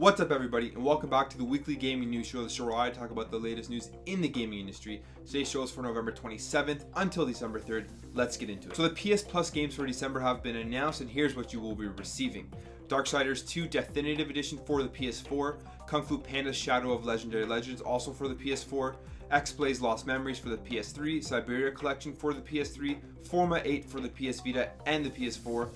What's up everybody, and welcome back to the weekly gaming news show, the show where I talk about the latest news in the gaming industry. Today's show is for November 27th until December 3rd. Let's get into it. So the PS Plus games for December have been announced, and here's what you will be receiving. Darksiders 2 Deathinitive Edition for the PS4, Kung Fu Panda Shadow of Legendary Legends also for the PS4, XBlaze Lost Memories for the PS3, Syberia Collection for the PS3, Forma 8 for the PS Vita and the PS4,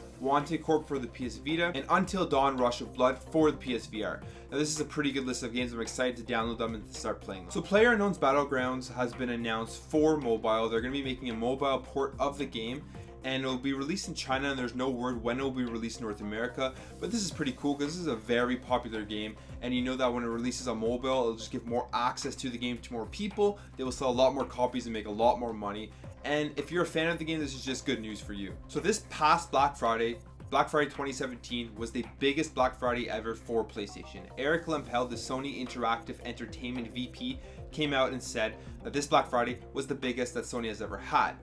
Corp for the PS Vita, and Until Dawn Rush of Blood for the PSVR. Now this is a pretty good list of games. I'm excited to download them and to start playing them. So PlayerUnknown's Battlegrounds has been announced for mobile. They're going to be making a mobile port of the game, and it will be released in China, and there's no word when it will be released in North America. But this is pretty cool because this is a very popular game, and you know that when it releases on mobile, it'll just give more access to the game to more people. They will sell a lot more copies and make a lot more money. And if you're a fan of the game, this is just good news for you. So this past Black Friday 2017 was the biggest Black Friday ever for PlayStation. Eric Lempel, the Sony Interactive Entertainment VP, came out and said that this Black Friday was the biggest that Sony has ever had.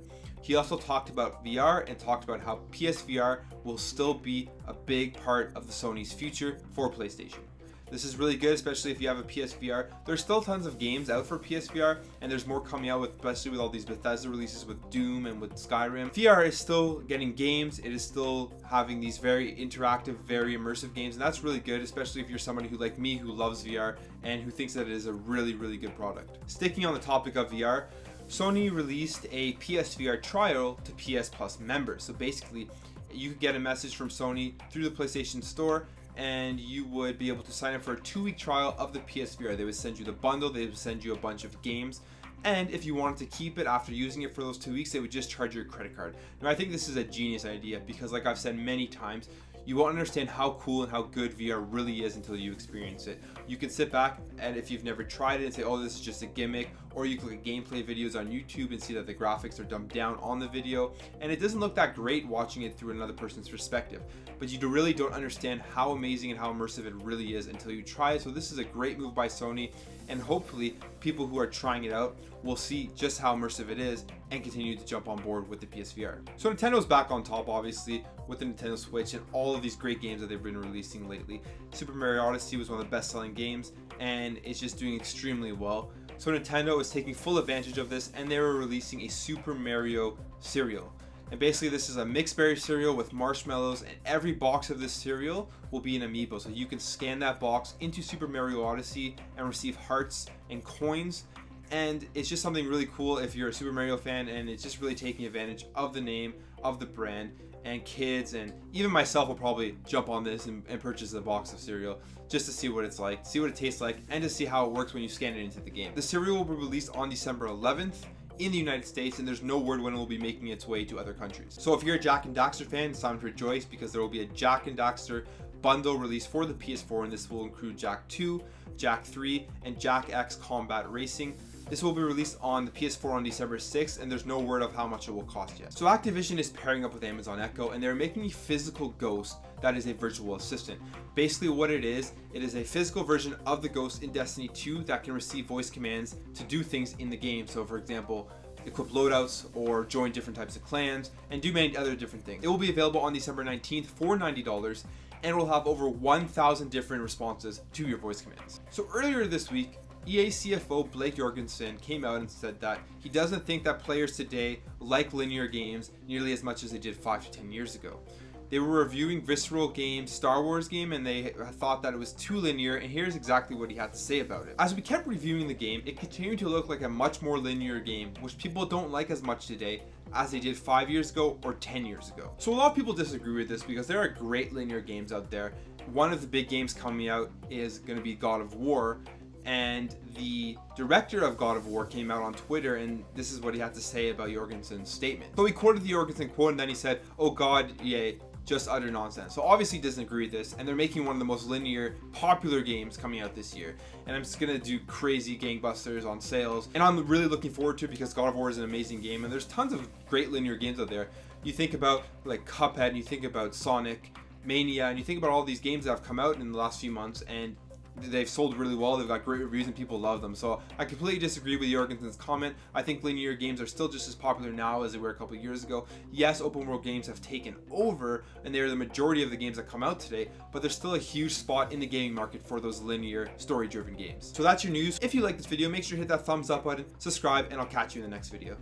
He also talked about VR and talked about how PSVR will still be a big part of the Sony's future for PlayStation. This is really good, especially if you have a PSVR. There's still tons of games out for PSVR, and there's more coming out, especially with all these Bethesda releases with Doom and with Skyrim. VR is still getting games. It is still having these very interactive, very immersive games, and that's really good, especially if you're somebody who, like me, who loves VR and who thinks that it is a really, really good product. Sticking on the topic of VR, Sony released a PSVR trial to PS Plus members. So basically, you could get a message from Sony through the PlayStation Store, and you would be able to sign up for a 2-week trial of the PSVR. They would send you the bundle, they would send you a bunch of games, and if you wanted to keep it after using it for those 2 weeks, they would just charge your credit card. Now I think this is a genius idea because, like I've said many times, you won't understand how cool and how good VR really is until you experience it. You can sit back and if you've never tried it and say, oh, this is just a gimmick, or you can look at gameplay videos on YouTube and see that the graphics are dumbed down on the video and it doesn't look that great watching it through another person's perspective. But you really don't understand how amazing and how immersive it really is until you try it. So this is a great move by Sony, and hopefully people who are trying it out will see just how immersive it is and continue to jump on board with the PSVR. So Nintendo's back on top, obviously, with the Nintendo Switch and all of these great games that they've been releasing lately. Super Mario Odyssey was one of the best-selling games, and it's just doing extremely well. So Nintendo is taking full advantage of this, and they were releasing a Super Mario cereal. And basically this is a mixed berry cereal with marshmallows, and every box of this cereal will be an amiibo. So you can scan that box into Super Mario Odyssey and receive hearts and coins. And it's just something really cool if you're a Super Mario fan, and it's just really taking advantage of the name, of the brand, and kids and even myself will probably jump on this and purchase a box of cereal just to see what it's like, see what it tastes like, and to see how it works when you scan it into the game. The cereal will be released on December 11th in the United States, and there's no word when it will be making its way to other countries. So if you're a Jak and Daxter fan, it's time to rejoice because there will be a Jak and Daxter bundle released for the PS4, and this will include Jak 2, Jak 3, and Jak X Combat Racing. This will be released on the PS4 on December 6th, and there's no word of how much it will cost yet. So Activision is pairing up with Amazon Echo, and they're making a physical ghost that is a virtual assistant. Basically what it is a physical version of the ghost in Destiny 2 that can receive voice commands to do things in the game. So for example, equip loadouts or join different types of clans and do many other different things. It will be available on December 19th for $90, and it will have over 1,000 different responses to your voice commands. So earlier this week, EA CFO Blake Jorgensen came out and said that he doesn't think that players today like linear games nearly as much as they did 5 to 10 years ago. They were reviewing Visceral Games' Star Wars game, and they thought that it was too linear, and here's exactly what he had to say about it. As we kept reviewing the game, it continued to look like a much more linear game, which people don't like as much today as they did 5 years ago or 10 years ago. So a lot of people disagree with this because there are great linear games out there. One of the big games coming out is going to be God of War, and the director of God of War came out on Twitter, and this is what he had to say about Jorgensen's statement. So he quoted the Jorgensen quote, and then he said, "Oh God, EA, just utter nonsense." So obviously he doesn't agree with this, and they're making one of the most linear, popular games coming out this year. And I'm just gonna do crazy gangbusters on sales, and I'm really looking forward to it because God of War is an amazing game, and there's tons of great linear games out there. You think about like Cuphead, and you think about Sonic Mania, and you think about all these games that have come out in the last few months, and they've sold really well. They've got great reviews and people love them. So I completely disagree with Jorgensen's comment. I think linear games are still just as popular now as they were a couple of years ago. Yes, open world games have taken over and they're the majority of the games that come out today, but there's still a huge spot in the gaming market for those linear story driven games. So that's your news. If you like this video, make sure to hit that thumbs up button, subscribe, and I'll catch you in the next video.